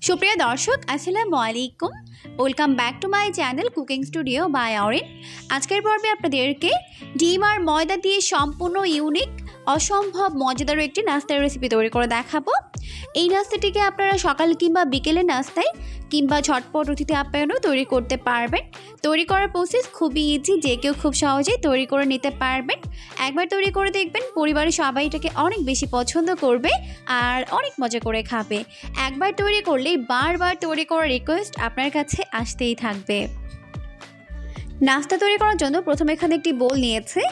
সুপ্রিয় দর্শক আসসালামু আলাইকুম। Welcome back to my channel cooking studio by Arin. আজকের পর্বে আপনাদেরকে ডিম আর ময়দা দিয়ে সম্পূর্ণ ইউনিক অসম্ভব মজাদার একটি নাস্তার রেসিপি তৈরি করে দেখাবো। এই নাস্তাটিকে আপনারা সকাল কিংবা বিকেলের নাস্তায় কিংবা ঝটপট অতিথি আপ্যায়নেও তৈরি করতে পারবেন। তৈরি করার প্রসেস খুবই ইজি, যে কেউ খুব সহজেই তৈরি করে নিতে পারবেন। একবার তৈরি করে দেখবেন, পরিবারের সবাই এটাকে অনেক বেশি পছন্দ করবে আর অনেক মজা করে খাবে। একবার তৈরি করলেই বারবার তৈরি করার রিকোয়েস্ট আপনার কাছে আসতেই থাকবে। নাস্তা তৈরি করার জন্য প্রথমে এখানে একটি বোল নিয়েছে।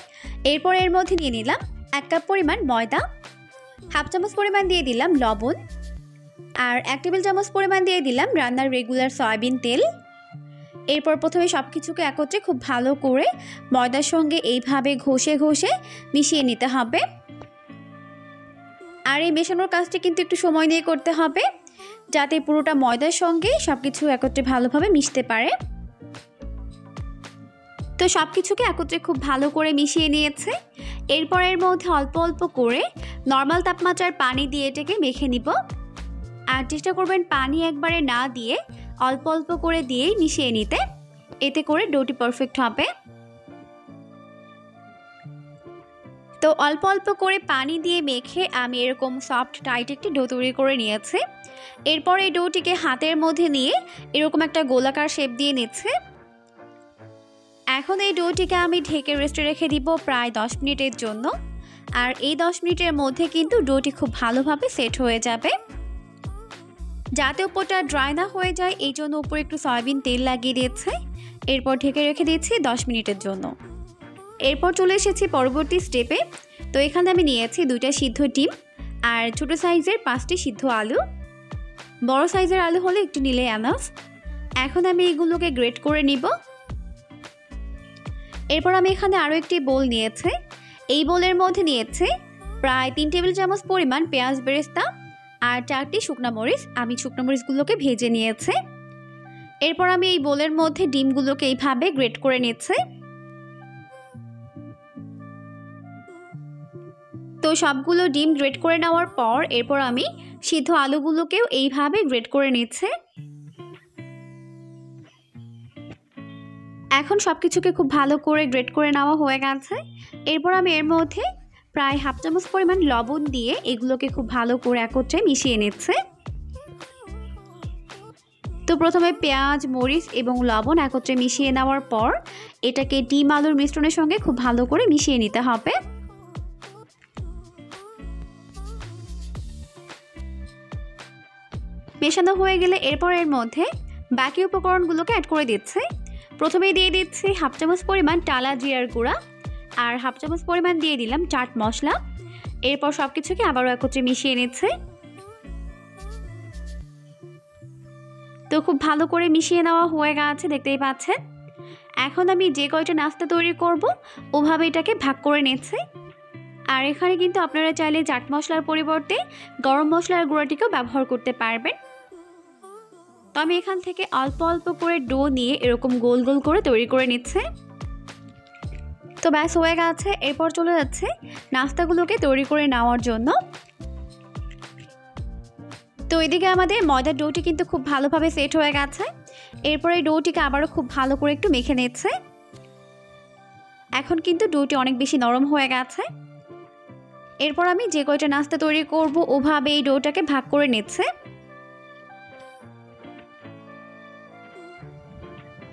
এরপর এর মধ্যে নিয়ে নিলাম 1 কাপ পরিমাণ ময়দা, হাফ চামচ পরিমাণ দিয়ে দিলাম লবণ, আর 1 টেবিল চামচ পরিমাণ দিয়ে দিলাম রান্নার রেগুলার সয়াবিন তেল। এরপর প্রথমে সব কিছুকে একত্রে খুব ভালো করে ময়দার সঙ্গে এইভাবে ঘষে ঘষে মিশিয়ে নিতে হবে। আর এই মেশানোর কাজটি কিন্তু একটু সময় নিয়ে করতে হবে, যাতে পুরোটা ময়দার সঙ্গে সব কিছু একত্রে ভালোভাবে মিশতে পারে। তো সব কিছুকে একত্রে খুব ভালো করে মিশিয়ে নিয়েছে। এরপর এর মধ্যে অল্প অল্প করে নর্মাল তাপমাত্রার পানি দিয়ে এটাকে মেখে নিব। আর চেষ্টা করবেন পানি একবারে না দিয়ে অল্প অল্প করে দিয়েই মিশিয়ে নিতে, এতে করে ডোটি পারফেক্ট হবে। তো অল্প অল্প করে পানি দিয়ে মেখে আমি এরকম সফট টাইট একটি ডো তৈরি করে নিয়েছি। এরপর এই ডোটিকে হাতের মধ্যে নিয়ে এরকম একটা গোলাকার শেপ দিয়ে নিচ্ছে। এখন এই ডোটিকে আমি ঢেকে রেস্টে রেখে দিব প্রায় 10 মিনিটের জন্য। আর এই 10 মিনিটের মধ্যে কিন্তু ডোটি খুব ভালোভাবে সেট হয়ে যাবে। যাতে উপরটা ড্রাই না হয়ে যায়, এই জন্য উপরে একটু সয়াবিন তেল লাগিয়ে দিয়েছে। এরপর ঢেকে রেখে দিয়েছি 10 মিনিটের জন্য। এরপর চলে এসেছি পরবর্তী স্টেপে। তো এখানে আমি নিয়েছি 2টা সিদ্ধ ডিম আর ছোটো সাইজের 5টি সিদ্ধ আলু। বড় সাইজের আলু হলে একটু নিলে এনাফ। এখন আমি এগুলোকে গ্রেট করে নিব। এরপর আমি এখানে আরও একটি বোল নিয়েছি। এই বোলের মধ্যে নিয়েছি প্রায় 3 টেবিল চামচ পরিমাণ পেঁয়াজ বেরেস্তা আর 4টি শুকনা মরিচ। আমি শুকনো মরিচগুলোকে ভেজে নিয়েছি। এরপর আমি এই বোলের মধ্যে ডিমগুলোকে এইভাবে গ্রেট করে নিচ্ছি। তো সবগুলো ডিম গ্রেট করে নেওয়ার পর এরপর আমি সিদ্ধ আলুগুলোকেও এইভাবে গ্রেট করে নিচ্ছি। এখন সব কিছুকে খুব ভালো করে গ্রেট করে নেওয়া হয়ে গেছে। এরপর আমি এর মধ্যে প্রায় হাফ চামচ পরিমাণ লবণ দিয়ে এগুলোকে খুব ভালো করে একত্রে মিশিয়ে নিচ্ছে। তো প্রথমে পেঁয়াজ, মরিচ এবং লবণ একত্রে মিশিয়ে নেওয়ার পর এটাকে ডিম আলুর মিশ্রণের সঙ্গে খুব ভালো করে মিশিয়ে নিতে হবে। মেশানো হয়ে গেলে এরপর এর মধ্যে বাকি উপকরণগুলোকে অ্যাড করে দিচ্ছে। প্রথমেই দিয়ে দিচ্ছি হাফ চামচ পরিমাণ টালা জিরার গুঁড়া আর হাফ চামচ পরিমাণ দিয়ে দিলাম চাট মশলা। এরপর সব কিছুকে আবারও একত্রে মিশিয়ে নিচ্ছে। তো খুব ভালো করে মিশিয়ে নেওয়া হয়ে গেছে, দেখতেই পাচ্ছেন। এখন আমি যে কয়টা নাস্তা তৈরি করব ওভাবে এটাকে ভাগ করে নিচ্ছি। আর এখানে কিন্তু আপনারা চাইলে চাট মশলার পরিবর্তে গরম মশলার গুঁড়াটিকেও ব্যবহার করতে পারবেন। তো আমি এখান থেকে অল্প অল্প করে ডো নিয়ে এরকম গোল গোল করে তৈরি করে নিচ্ছে। তো ব্যাস হয়ে গেছে। এরপর চলে যাচ্ছে নাস্তাগুলোকে তৈরি করে নেওয়ার জন্য। তো এদিকে আমাদের ময়দার ডোটি কিন্তু খুব ভালোভাবে সেট হয়ে গেছে। এরপর এই ডোটিকে আবারও খুব ভালো করে একটু মেখে নিচ্ছে। এখন কিন্তু ডোটি অনেক বেশি নরম হয়ে গেছে। এরপর আমি যে কয়টা নাস্তা তৈরি করব ওভাবে এই ডোটাকে ভাগ করে নিচ্ছে।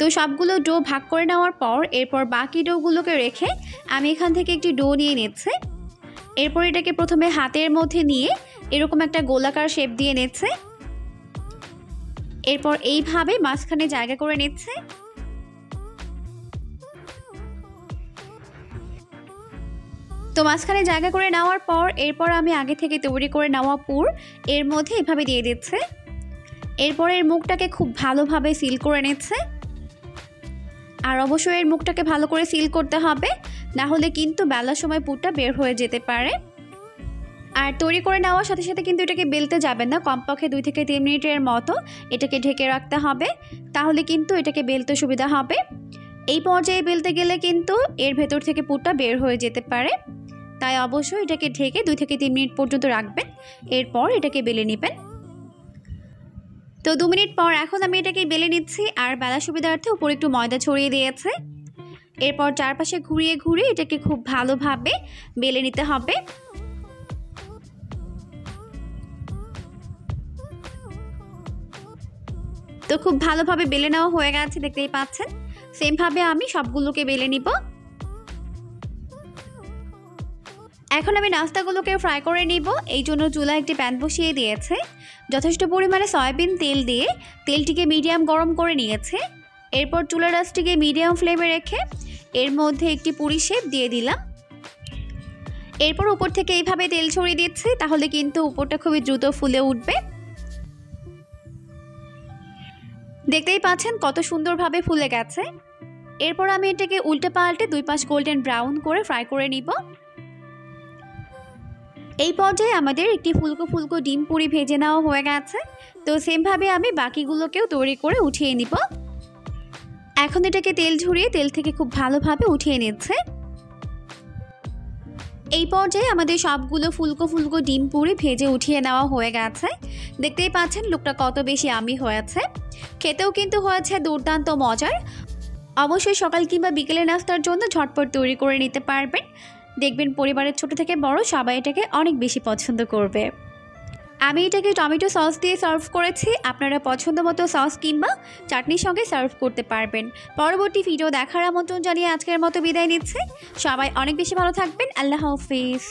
তো সবগুলো ডো ভাগ করে নেওয়ার পর এরপর বাকি ডোগুলোকে রেখে আমি এখান থেকে একটি ডো নিয়ে নিচ্ছে। এরপর এটাকে প্রথমে হাতের মধ্যে নিয়ে এরকম একটা গোলাকার শেপ দিয়ে নিচ্ছে। এরপর এইভাবে মাঝখানে জায়গা করে নিচ্ছে। তো মাঝখানে জায়গা করে নেওয়ার পর এরপর আমি আগে থেকে তৈরি করে নেওয়া পুর এর মধ্যে এভাবে দিয়ে দিচ্ছে। এরপর এর মুখটাকে খুব ভালোভাবে সিল করে নিচ্ছে। আর অবশ্যই এর মুখটাকে ভালো করে সিল করতে হবে, না হলে কিন্তু বেলার সময় পুরটা বের হয়ে যেতে পারে। আর তৈরি করে নেওয়ার সাথে সাথে কিন্তু এটাকে বেলতে যাবেন না, কমপক্ষে 2 থেকে 3 মিনিটের মতো এটাকে ঢেকে রাখতে হবে, তাহলে কিন্তু এটাকে বেলতে সুবিধা হবে। এই পর্যায়ে বেলতে গেলে কিন্তু এর ভেতর থেকে পুরটা বের হয়ে যেতে পারে, তাই অবশ্যই এটাকে ঢেকে 2 থেকে 3 মিনিট পর্যন্ত রাখবেন। এরপর এটাকে বেলে নেবেন। তো 2 মিনিট পর এখন আমি এটাকে বেলে নিচ্ছি, আর বেলার সুবিধার্থে উপরে একটু ময়দা ছড়িয়ে দিয়েছে। এরপর চারপাশে ঘুরিয়ে ঘুরিয়ে এটাকে খুব ভালোভাবে বেলে নিতে হবে। তো খুব ভালোভাবে বেলে নেওয়া হয়ে গেছে, দেখতেই পাচ্ছেন। সেমভাবে আমি সবগুলোকে বেলে নিব। এখন আমি নাস্তাগুলোকে ফ্রাই করে নিব। এই জন্য চুলায় একটি প্যান বসিয়ে দিয়েছে, যথেষ্ট পরিমাণে সয়াবিন তেল দিয়ে তেলটিকে মিডিয়াম গরম করে নিয়েছে। এরপর চুলার আঁচটিকে মিডিয়াম ফ্লেমে রেখে এর মধ্যে একটি পুরি শেপ দিয়ে দিলাম। এরপর উপর থেকে এইভাবে তেল ছড়িয়ে দিচ্ছি, তাহলে কিন্তু উপরটা খুবই দ্রুত ফুলে উঠবে। দেখতেই পাচ্ছেন কত সুন্দরভাবে ফুলে গেছে। এরপর আমি এটাকে উল্টে পাল্টে 2 পাশ গোল্ডেন ব্রাউন করে ফ্রাই করে নিব। এই পর্যায়ে আমাদের একটি ফুলকো ফুলকো ডিম পুরি ভেজে নেওয়া হয়ে গেছে। তো সেমভাবে আমি বাকিগুলোকেও তৈরি করে উঠিয়ে নিব। এখন এটাকে তেল ঝরিয়ে তেল থেকে খুব ভালোভাবে উঠিয়ে নিচ্ছে। এই পর্যায়ে আমাদের সবগুলো ফুলকো ফুলকো ডিম পুরি ভেজে উঠিয়ে নেওয়া হয়ে গেছে। দেখতেই পাচ্ছেন লুকটা কত বেশি ইয়াম্মি হয়েছে, খেতেও কিন্তু হয়েছে দুর্দান্ত মজার। অবশ্যই সকাল কিংবা বিকেলে নাস্তার জন্য ঝটপট তৈরি করে নিতে পারবেন। দেখবেন পরিবারের ছোট থেকে বড় সবাই এটাকে অনেক বেশি পছন্দ করবে। আমি এটাকে টমেটো সস দিয়ে সার্ভ করেছি, আপনারা পছন্দ মতো সস কিংবা চাটনির সঙ্গে সার্ভ করতে পারবেন। পরবর্তী ভিডিও দেখার আমন্ত্রণ জানিয়ে আজকের মতো বিদায় নিচ্ছি। সবাই অনেক বেশি ভালো থাকবেন। আল্লাহ হাফিজ।